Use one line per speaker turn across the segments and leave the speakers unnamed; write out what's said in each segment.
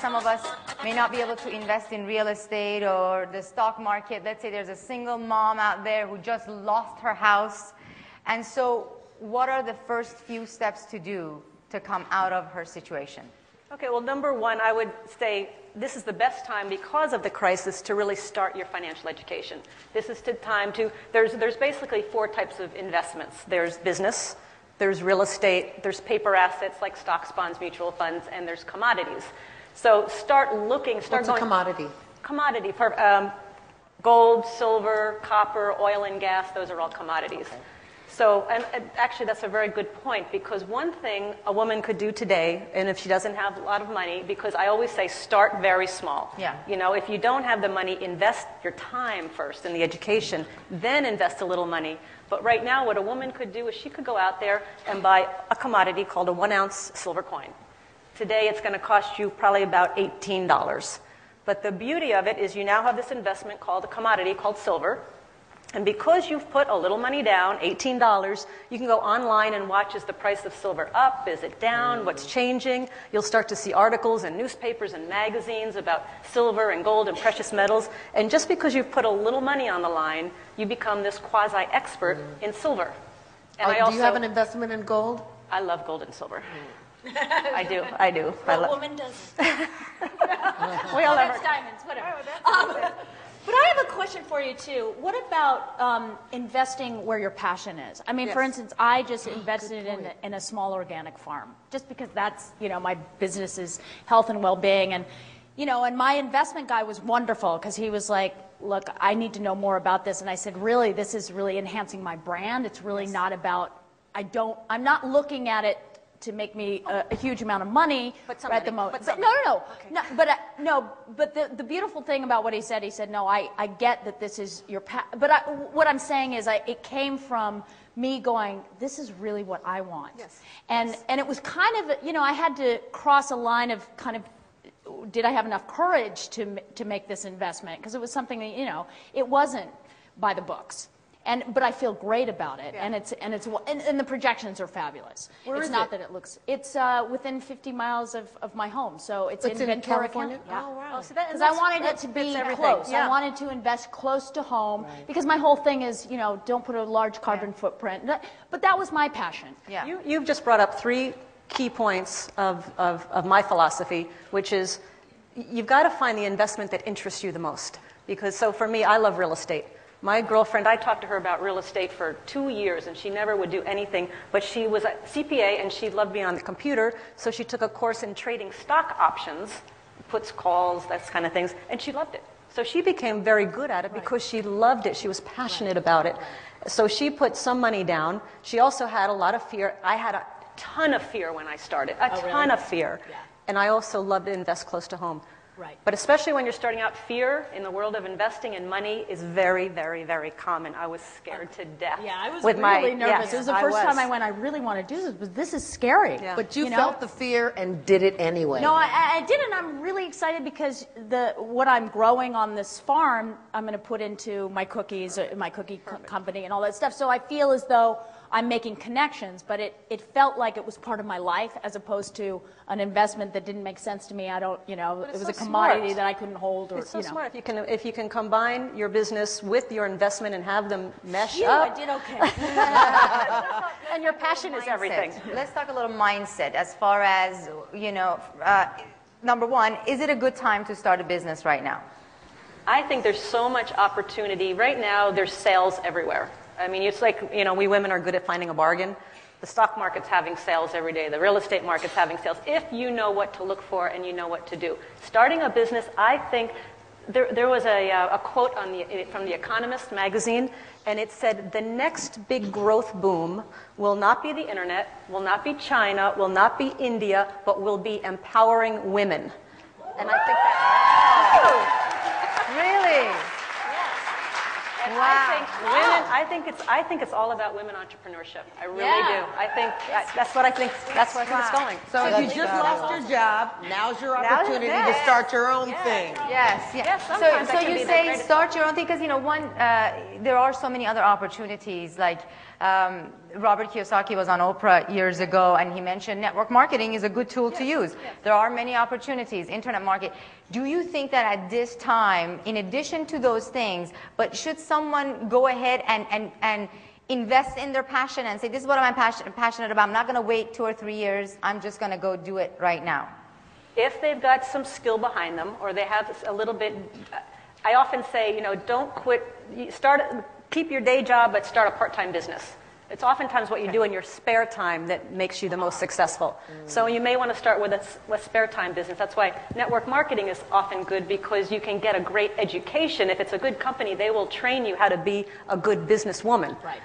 some of us may not be able to invest in real estate or the stock market. Let's say there's a single mom out there who just lost her house. And so what are the first few steps to do to come out of her situation?
Okay, well, number one, I would say this is the best time because of the crisis to really start your financial education. This is the time to, there's basically 4 types of investments. There's business, there's real estate, there's paper assets like stocks, bonds, mutual funds, and there's commodities. So start looking,
What's a commodity?
Commodity, for gold, silver, copper, oil and gas, those are all commodities.
Okay.
So, and actually that's a very good point, because one thing a woman could do today, and if she doesn't have a lot of money, because I always say start very small.
Yeah.
You know, if you don't have the money, invest your time first in the education, then invest a little money. But right now what a woman could do is she could go out there and buy a commodity called a 1-ounce silver coin. Today it's going to cost you probably about $18. But the beauty of it is you now have this investment called a commodity called silver. And because you've put a little money down, $18, you can go online and watch, is the price of silver up, is it down, what's changing? You'll start to see articles in newspapers and magazines about silver and gold and precious metals. And just because you've put a little money on the line, you become this quasi-expert in silver. And
Do you have an investment in gold?
I love gold and silver. I do.
What woman does?
We all
That's diamonds, whatever. But I have a question for you, too. What about investing where your passion is? I mean,
Yes.
for instance, I just invested in a small organic farm, just because that's, you know, my business is health and well-being. And, you know, and my investment guy was wonderful, because he was like, look, I need to know more about this. And I said, really, this is really enhancing my brand. It's really not about, I'm not looking at it to make me a huge amount of money at the moment. But the beautiful thing about what he said, no, I get that this is your but what I'm saying is it came from me going, this is really what I want.
Yes.
And it was kind of, you know, I had to cross a line of kind of, did I have enough courage to make this investment? Because it was something that, you know, it wasn't by the books. But I feel great about it, and the projections are fabulous.
Where is
not
it?
that it looks. It's within 50 miles of my home, so it's in
in
Ventura
California?
County. Yeah.
Oh, wow.
Oh, so that-
Because I wanted it to be close.
Yeah.
I wanted to invest close to home, because my whole thing is, you know, don't put a large carbon footprint. But that was my passion.
Yeah.
You've just brought up 3 key points of my philosophy, which is you've got to find the investment that interests you the most. Because, so for me, I love real estate. My girlfriend, I talked to her about real estate for 2 years, and she never would do anything, but she was a CPA, and she loved being on the computer, so she took a course in trading stock options, puts calls, that kind of things, and she loved it. So she became very good at it because she loved it. She was passionate about it. So she put some money down. She also had a lot of fear. I had a ton of fear when I started, a ton of fear.
Yeah.
And I also love to invest close to home.
Right.
But especially when you're starting out, fear in the world of investing and money is very, very, very common. I was scared to death.
Yeah, I was
with
really nervous.
Yes,
It was the first time I went, I really want to do this, but this is scary.
Yeah.
But you
know?
felt the fear and did it anyway.
No, I didn't. I'm really excited because what I'm growing on this farm, I'm going to put into my cookies, my cookie company and all that stuff. So I feel as though I'm making connections, but it felt like it was part of my life as opposed to an investment that didn't make sense to me. I don't, you know, it was a commodity that I couldn't hold. Or,
it's so
you know.
smart. If you can combine your business with your investment and have them mesh
Phew,
up.
I did okay.
And your passion is everything.
Let's talk a little mindset as far as, you know, number one, is it a good time to start a business right now?
I think there's so much opportunity. Right now, there's sales everywhere. I mean, it's like, you know, we women are good at finding a bargain. The stock market's having sales every day. The real estate market's having sales. If you know what to look for and you know what to do. Starting a business, I think, there was a quote from The Economist magazine, and it said, the next big growth boom will not be the internet, will not be China, will not be India, but will be empowering women. And I think that...
Really?
And
Wow.
I think it's all about women entrepreneurship. I really do. I think that's what I think it's going.
So you just lost your job. Now's your opportunity to start your own thing.
Yes.
Yeah, sometimes
So
that can
you
be the
say start your own thing because, you know, there are so many other opportunities like Robert Kiyosaki was on Oprah years ago, and he mentioned network marketing is a good tool to use. Yes. There are many opportunities, internet market. Do you think that at this time, in addition to those things, but should someone go ahead and invest in their passion and say, this is what I'm passionate about. I'm not going to wait 2 or 3 years. I'm just going to go do it right now.
If they've got some skill behind them, or they have a little bit, I often say, you know, don't quit. Keep your day job, but start a part-time business. It's oftentimes what you do in your spare time that makes you the most successful. So you may want to start with a spare time business. That's why network marketing is often good, because you can get a great education. If it's a good company, they will train you how to be a good businesswoman. Right.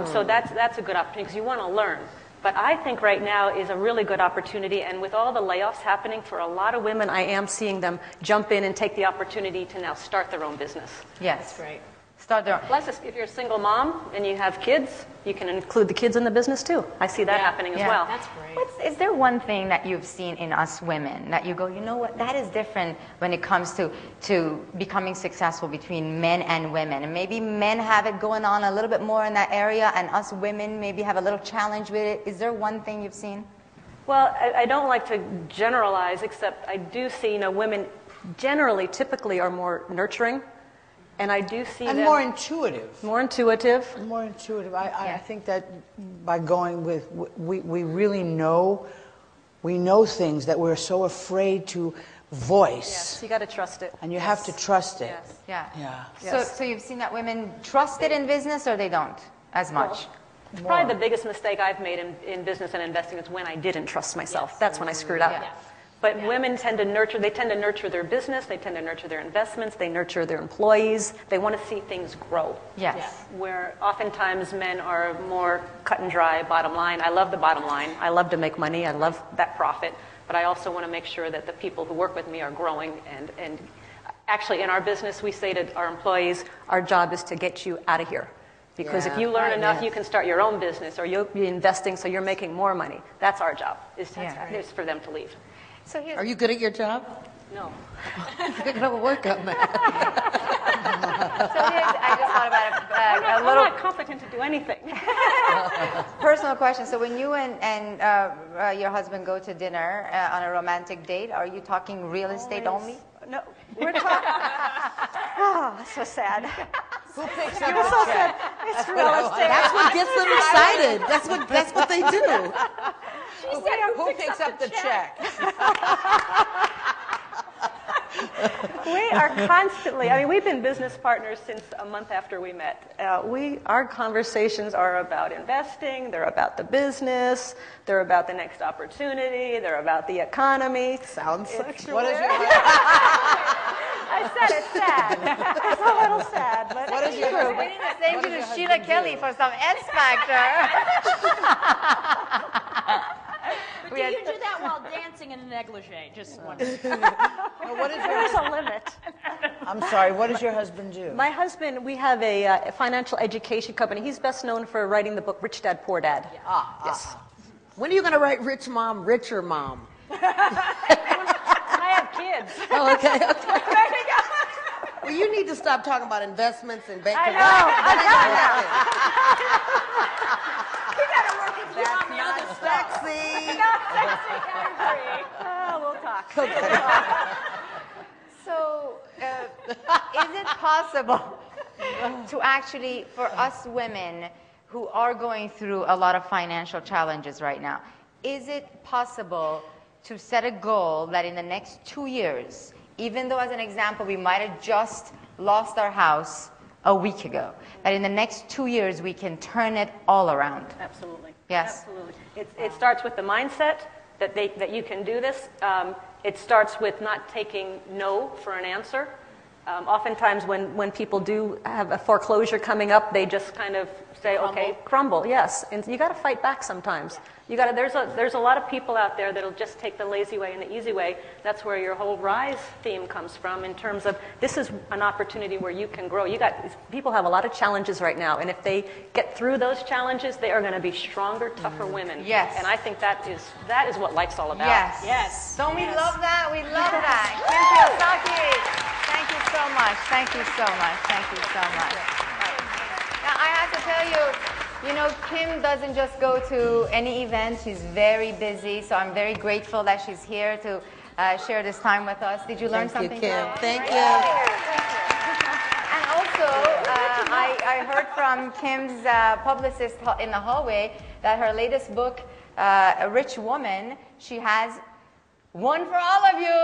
So that's a good opportunity, because you want to learn. But I think right now is a really good opportunity, and with all the layoffs happening for a lot of women, I am seeing them jump in and take the opportunity to now start their own business.
Yes.
That's great.
Start their own.
Plus, if you're a single mom and you have kids, you can include the kids in the business too. I see that happening as well.
That's great.
Is there one thing that you've seen in us women that you go, you know what, that is different when it comes to becoming successful between men and women? And maybe men have it going on a little bit more in that area, and us women maybe have a little challenge with it. Is there one thing you've seen?
Well, I don't like to generalize, except I do see, you know, women generally, typically are more nurturing. And I do see
and
them
more intuitive.
More intuitive.
More intuitive. I think that by going with, we really know, we know things that we're so afraid to voice.
Yes, you got to trust it.
And you have to trust it.
Yes.
Yeah.
Yeah.
Yes.
So you've seen that women trust it in business, or they don't as much?
Well, probably the biggest mistake I've made in business and investing is when I didn't trust myself. Yes. That's when I screwed up.
Yeah.
But women tend to nurture, they tend to nurture their business, they tend to nurture their investments, they nurture their employees, they want to see things grow.
Yes.
Where oftentimes men are more cut and dry, bottom line. I love the bottom line. I love to make money. I love that profit. But I also want to make sure that the people who work with me are growing. And actually in our business, we say to our employees, our job is to get you out of here. Because if you learn enough, you can start your own business, or you'll be investing so you're making more money. That's our job, is for them to leave.
So
are you good at your job?
No.
You're going to work on that.
So I just thought about it.
I'm not competent to do anything.
Personal question. So when you and your husband go to dinner on a romantic date, are you talking real estate only?
No, we're talking. Oh, that's so sad.
Who picks up the check?
It's real estate.
That's what gets them excited. That's what they do. Who picks up the check?
We are constantly, I mean, we've been business partners since a month after we met. Our conversations are about investing, they're about the business, they're about the next opportunity, they're about the economy.
Sounds sexual.
What is your I said it's sad. It's a little sad, but
what is your
true. We need to send you to Sheila Kelly for some S Factor.
But do you do that while dancing in a negligee? Just wondering.
There's a limit.
I'm sorry, what does your husband do?
My husband, we have a financial education company. He's best known for writing the book Rich Dad, Poor Dad.
Yeah.
Yes.
When are you going to write Rich Mom, Richer Mom?
I have kids.
Oh, okay.
There you go.
Well, you need to stop talking about investments and banking.
I know.
That's not sexy.
Not sexy category. Oh, we'll talk.
Okay.
So, is it possible to actually, for us women who are going through a lot of financial challenges right now, is it possible to set a goal that in the next 2 years, even though as an example we might have just lost our house a week ago, that in the next 2 years we can turn it all around?
Absolutely.
Yes.
Absolutely. It starts with the mindset that you can do this. It starts with not taking no for an answer. Oftentimes when people do have a foreclosure coming up, they just kind of say, okay, crumble, yes. And you got to fight back sometimes. You got to. There's a lot of people out there that'll just take the lazy way and the easy way. That's where your whole Rise theme comes from, in terms of this is an opportunity where you can grow. People have a lot of challenges right now, and if they get through those challenges, they are going to be stronger, tougher women.
Yes.
And I think that is what life's all about.
Yes.
Yes.
Don't we love that? We love that. Kim Kiyosaki, thank you so much. Thank you so much. Thank you so much. Now, I have to tell you, You know, Kim doesn't just go to any event. She's very busy, so I'm very grateful that she's here to share this time with us. Did you learn something
Kim.
today?
Thank you.
And also, I heard from Kim's publicist in the hallway that her latest book, A Rich Woman, she has one for all of you.